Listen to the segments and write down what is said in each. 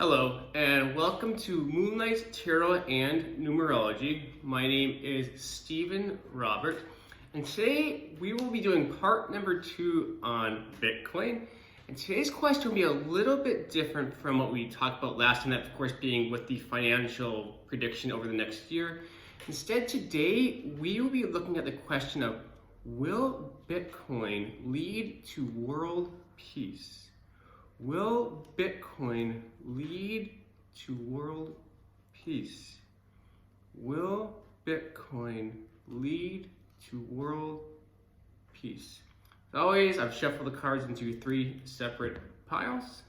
Hello, and welcome to Moonlight Tarot and Numerology. My name is Stephen Robert, and today we will be doing part number 2 on Bitcoin. And today's question will be a little bit different from what we talked about last time, that of course being with the financial prediction over the next year. Instead, today we will be looking at the question of, will Bitcoin lead to world peace? Will Bitcoin lead to world peace? Will Bitcoin lead to world peace? As always, I've shuffled the cards into 3 separate piles.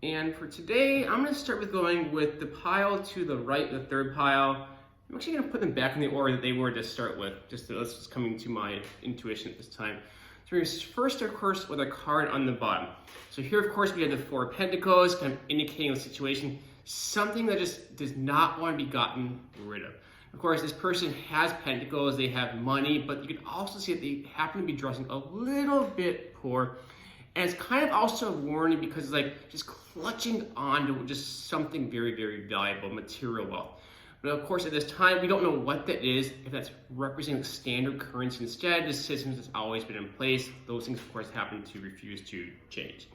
And for today, I'm going to start with going with the pile to the right, the third pile. I'm actually going to put them back in the order that they were to start with, that's just coming to my intuition at this time. So we're first, of course, with a card on the bottom. So here, of course, we have the 4 of Pentacles, kind of indicating the situation, something that just does not want to be gotten rid of. Of course, this person has Pentacles, they have money, but you can also see that they happen to be dressing a little bit poor. And it's kind of also a warning because it's like just clutching on to just something very, very valuable, material wealth. But of course, at this time, we don't know what that is, if that's representing standard currency instead. The system has always been in place. Those things, of course, happen to refuse to change.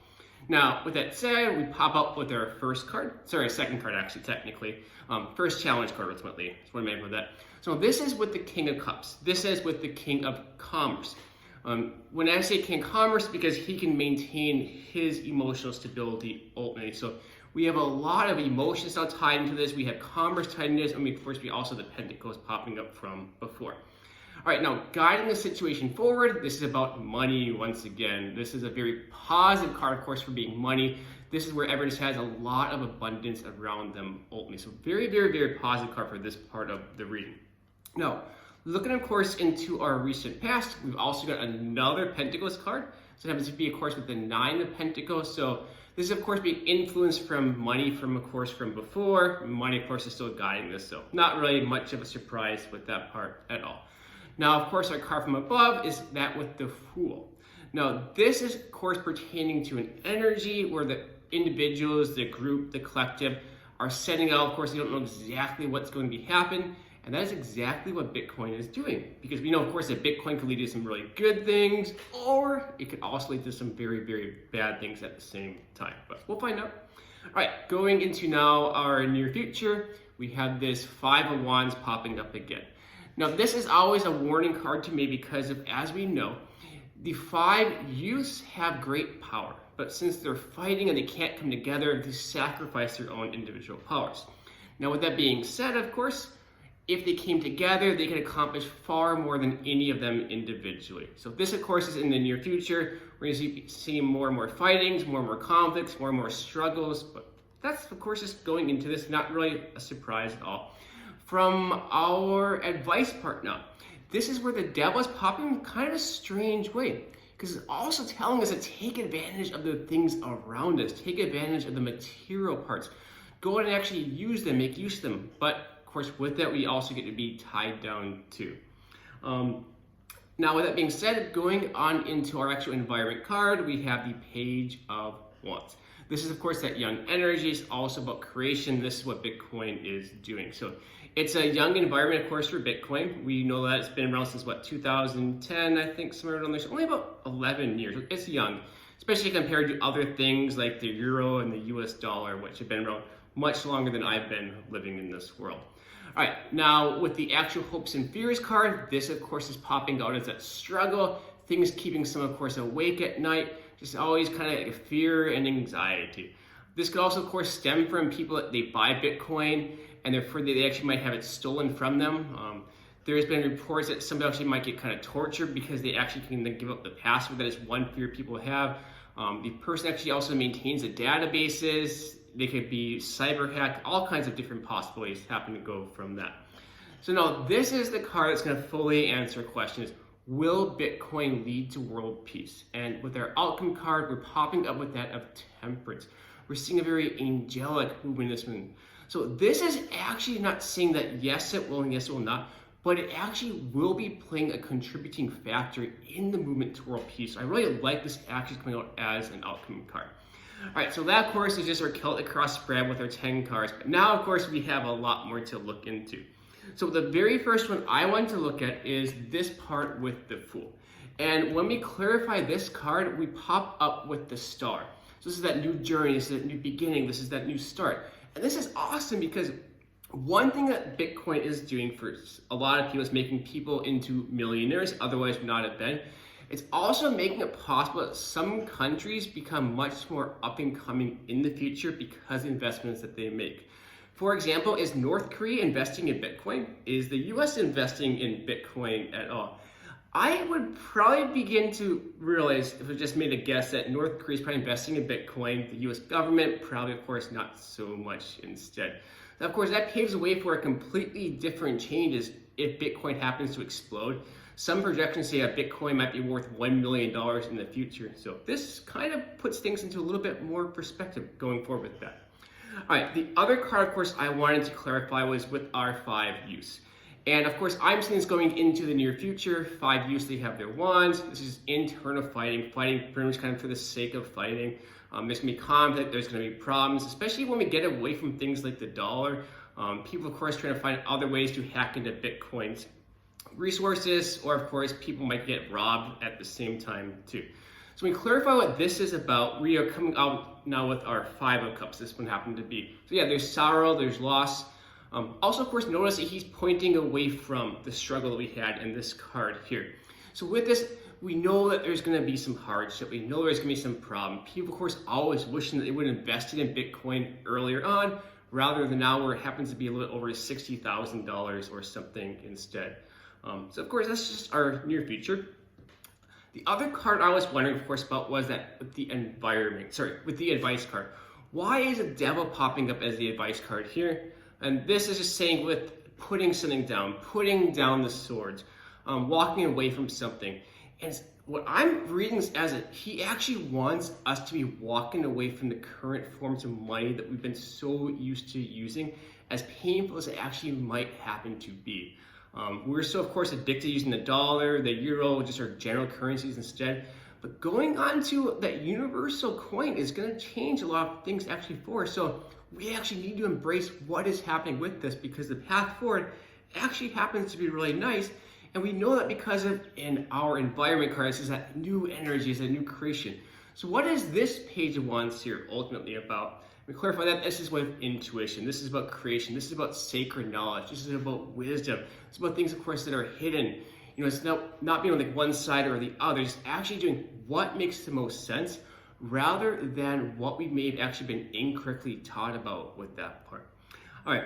Now, with that said, we pop up with our first card. Sorry, second card, actually, technically. First challenge card, ultimately. That's what I meant with that. So this is with the King of Cups. This is with the King of Commerce. When I say King of Commerce, because he can maintain his emotional stability ultimately. So we have a lot of emotions now tied into this. We have commerce tied into this, and of course, we also have the Pentacles popping up from before. All right, now guiding the situation forward, this is about money once again. This is a very positive card, of course, for being money. This is where everyone just has a lot of abundance around them ultimately. So very, very, very positive card for this part of the reading. Now, looking, of course, into our recent past, we've also got another Pentacles card. So it happens to be, of course, with the 9 of Pentacles. So this is, of course, being influenced from money from, of course, from before. Money, of course, is still guiding this, so not really much of a surprise with that part at all. Now, of course, our card from above is that with the Fool. Now, this is, of course, pertaining to an energy where the individuals, the group, the collective are setting out. Of course, they don't know exactly what's going to be happening. And that is exactly what Bitcoin is doing. Because we know, of course, that Bitcoin can lead to some really good things, or it could also lead to some very, very bad things at the same time. But we'll find out. All right, going into now our near future, we have this 5 of Wands popping up again. Now, this is always a warning card to me because of, as we know, the 5 youths have great power. But since they're fighting and they can't come together, they sacrifice their own individual powers. Now, with that being said, of course, if they came together, they could accomplish far more than any of them individually. So this, of course, is in the near future. We're going to see more and more fightings, more and more conflicts, more and more struggles. But that's, of course, just going into this, not really a surprise at all. From our advice part now, this is where the devil is popping in kind of a strange way. Because it's also telling us to take advantage of the things around us. Take advantage of the material parts. Go and actually use them, make use of them. But of course, with that, we also get to be tied down too. Now, with that being said, going on into our actual environment card, we have the Page of Wands. This is, of course, that young energy. It's also about creation. This is what Bitcoin is doing. So it's a young environment, of course, for Bitcoin. We know that it's been around since, 2010, I think, somewhere around there. So only about 11 years. It's young, especially compared to other things like the euro and the US dollar, which have been around much longer than I've been living in this world. All right, now with the actual hopes and fears card, this of course is popping out as that struggle, things keeping some, of course, awake at night, just always kind of like fear and anxiety. This could also, of course, stem from people that they buy Bitcoin and they're afraid that they actually might have it stolen from them. There's been reports that somebody actually might get kind of tortured because they actually can then give up the password. That is one fear people have. The person actually also maintains the databases. They could be cyber hacked, all kinds of different possibilities happen to go from that. So now this is the card that's going to fully answer the question is, will Bitcoin lead to world peace? And with our outcome card, we're popping up with that of Temperance. We're seeing a very angelic movement in this moon. So this is actually not saying that yes it will and yes it will not, but it actually will be playing a contributing factor in the movement to world peace. I really like this actually coming out as an outcome card. All right, so that, of course, is just our Celtic cross spread with our 10 cards. But now, of course, we have a lot more to look into. So the very first one I want to look at is this part with the Fool. And when we clarify this card, we pop up with the Star. So this is that new journey, this is that new beginning, this is that new start. And this is awesome because one thing that Bitcoin is doing for a lot of people is making people into millionaires, otherwise would not have been. It's also making it possible that some countries become much more up and coming in the future because of investments that they make. For example, is North Korea investing in Bitcoin? Is the US investing in Bitcoin at all? I would probably begin to realize, if I just made a guess, that North Korea is probably investing in Bitcoin. The US government probably, of course, not so much instead. Now, of course, that paves the way for a completely different changes if Bitcoin happens to explode. Some projections say that Bitcoin might be worth $1 million in the future. So this kind of puts things into a little bit more perspective going forward with that. All right, the other card, of course, I wanted to clarify was with our 5 use. And of course, I'm seeing this going into the near future. 5 use, they have their wands. This is internal fighting pretty much kind of for the sake of fighting. There's gonna be conflict, there's gonna be problems, especially when we get away from things like the dollar. People, of course, trying to find other ways to hack into Bitcoin's resources, or of course, people might get robbed at the same time too. So when we clarify what this is about, we are coming out now with our 5 of Cups. This one happened to be. So yeah, there's sorrow, there's loss. Also, of course, notice that he's pointing away from the struggle that we had in this card here. So with this, we know that there's going to be some hardship. We know there's going to be some problem. People, of course, always wishing that they would have invested in Bitcoin earlier on, rather than now where it happens to be a little over $60,000 or something instead. So of course, that's just our near future. The other card I was wondering, of course, about was that with the with the advice card. Why is the devil popping up as the advice card here? And this is just saying with putting something down, putting down the swords, walking away from something. And what I'm reading is as he actually wants us to be walking away from the current forms of money that we've been so used to using, as painful as it actually might happen to be. We're so, of course, addicted to using the dollar, the euro, just our general currencies instead. But going on to that universal coin is going to change a lot of things actually for us. So we actually need to embrace what is happening with this, because the path forward actually happens to be really nice. And we know that because of in our environment card, this is that new energy, is a new creation. So what is this Page of Wands here ultimately about? We clarify that this is with intuition. This is about creation. This is about sacred knowledge. This is about wisdom. It's about things, of course, that are hidden. You know, it's not being on like one side or the other. It's actually doing what makes the most sense, rather than what we may have actually been incorrectly taught about with that part. All right.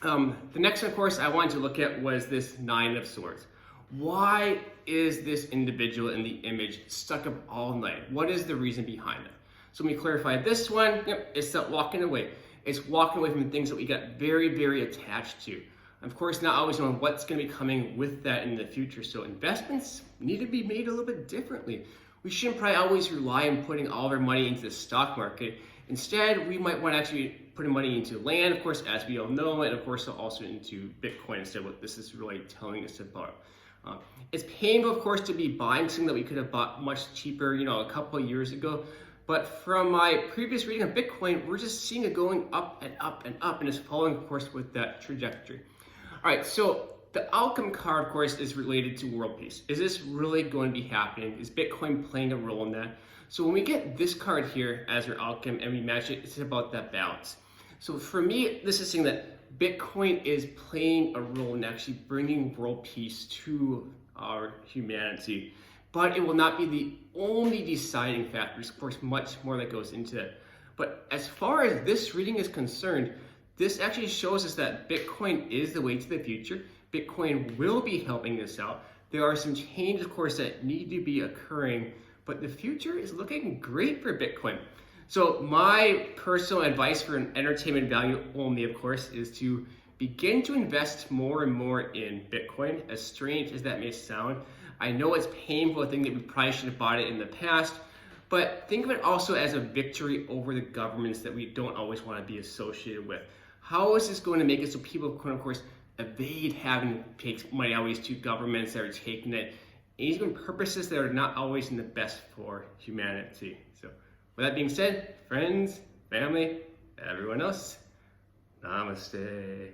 The next one, of course, I wanted to look at was this 9 of Swords. Why is this individual in the image stuck up all night? What is the reason behind it? So when we clarify this one, it's that walking away. It's walking away from the things that we got very, very attached to. Of course, not always knowing what's going to be coming with that in the future. So investments need to be made a little bit differently. We shouldn't probably always rely on putting all of our money into the stock market. Instead, we might want to actually put money into land, of course, as we all know, and of course also into Bitcoin instead, what this is really telling us about. It's painful, of course, to be buying something that we could have bought much cheaper, a couple of years ago. But from my previous reading of Bitcoin, we're just seeing it going up and up and up, and it's following, of course, with that trajectory. All right, so the outcome card, of course, is related to world peace. Is this really going to be happening? Is Bitcoin playing a role in that? So when we get this card here as our outcome and we match it, it's about that balance. So for me, this is saying that Bitcoin is playing a role in actually bringing world peace to our humanity. But it will not be the only deciding factor. There's, of course, much more that goes into it. But as far as this reading is concerned, this actually shows us that Bitcoin is the way to the future. Bitcoin will be helping us out. There are some changes, of course, that need to be occurring, but the future is looking great for Bitcoin. So my personal advice for an entertainment value only, of course, is to begin to invest more and more in Bitcoin, as strange as that may sound. I know it's painful to think that we probably should have bought it in the past, but think of it also as a victory over the governments that we don't always want to be associated with. How is this going to make it so people can, of course, evade having to pay money always to governments that are taking it, and even purposes that are not always in the best for humanity? So With that being said, friends, family, everyone else, namaste.